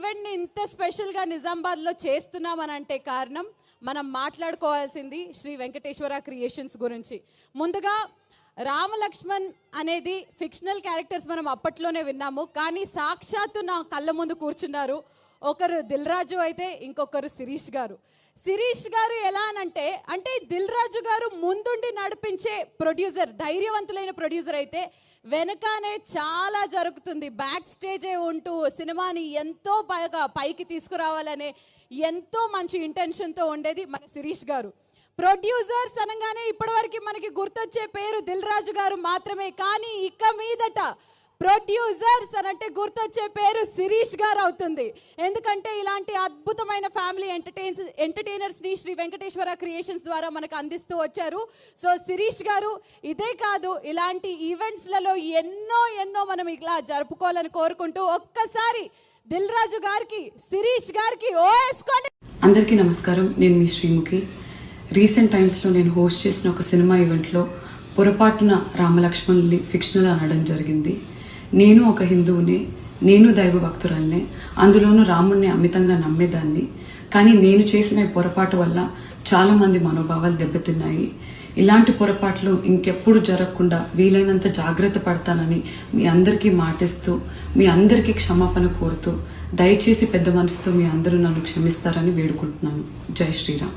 ఈవెంట్ని ఇంత స్పెషల్గా నిజామాబాద్లో చేస్తున్నామనంటే కారణం మనం మాట్లాడుకోవాల్సింది శ్రీ వెంకటేశ్వర క్రియేషన్స్ గురించి. ముందుగా రామలక్ష్మణ్ అనేది ఫిక్షనల్ క్యారెక్టర్స్ మనం అప్పట్లోనే విన్నాము, కానీ సాక్షాత్తు నా కళ్ళ ముందు కూర్చున్నారు. ఒకరు దిల్ రాజు అయితే ఇంకొకరు శిరీష్ గారు. శిరీష్ గారు ఎలా అంటే దిల్ రాజు గారు ముందుండి నడిపించే ప్రొడ్యూసర్, ధైర్యవంతులైన ప్రొడ్యూసర్ అయితే వెనకానే చాలా జరుగుతుంది. బ్యాక్ స్టేజే ఉంటూ సినిమాని ఎంతో బాగా పైకి తీసుకురావాలనే ఎంతో మంచి ఇంటెన్షన్తో ఉండేది మన శిరీష్ గారు. ప్రొడ్యూసర్స్ అనగానే ఇప్పటివరకు మనకి గుర్తొచ్చే పేరు దిల్ రాజు గారు మాత్రమే, కానీ ఇక మీదట ప్రొడ్యూసర్స్ అనంటే గుర్తొచ్చే పేరు శిరీష్ గారు అవుతుంది. ఎందుకంటే ఇలాంటి అద్భుతమైన ఫ్యామిలీ ఎంటర్టైనర్స్ని శ్రీ వెంకటేశ్వర క్రియేషన్స్ ద్వారా మనకు అందిస్తూ వచ్చారు. సో శిరీష్ గారు, ఇదే కాదు ఇలాంటి ఈవెంట్స్లలో ఎన్నో మనం ఇలా జరుపుకోవాలని కోరుకుంటూ ఒక్కసారి దిల్ రాజు గారికి, శిరీష్ గారికి ఓఎస్కోండి. అందరికీ నమస్కారం. నేను మీ శ్రీముఖి. రీసెంట్ టైమ్స్లో నేను హోస్ట్ చేసిన ఒక సినిమా ఈవెంట్లో పొరపాటున రామలక్ష్మణ్ని ఫిక్షనల్ అనడం జరిగింది. నేను ఒక హిందువుని, నేను దైవ భక్తురాల్ని, అందులోనూ రాముడిని అమితంగా నమ్మేదాన్ని. కానీ నేను చేసిన పొరపాటు వల్ల చాలామంది మనోభావాలు దెబ్బతిన్నాయి. ఇలాంటి పొరపాట్లు ఇంకెప్పుడు జరగకుండా వీలైనంత జాగ్రత్త పడతానని మీ అందరికీ మాటిస్తూ, మీ అందరికీ క్షమాపణ కోరుతూ, దయచేసి పెద్ద మనసుతో మీ అందరూ నన్ను క్షమిస్తారని వేడుకుంటున్నాను. జై శ్రీరామ్.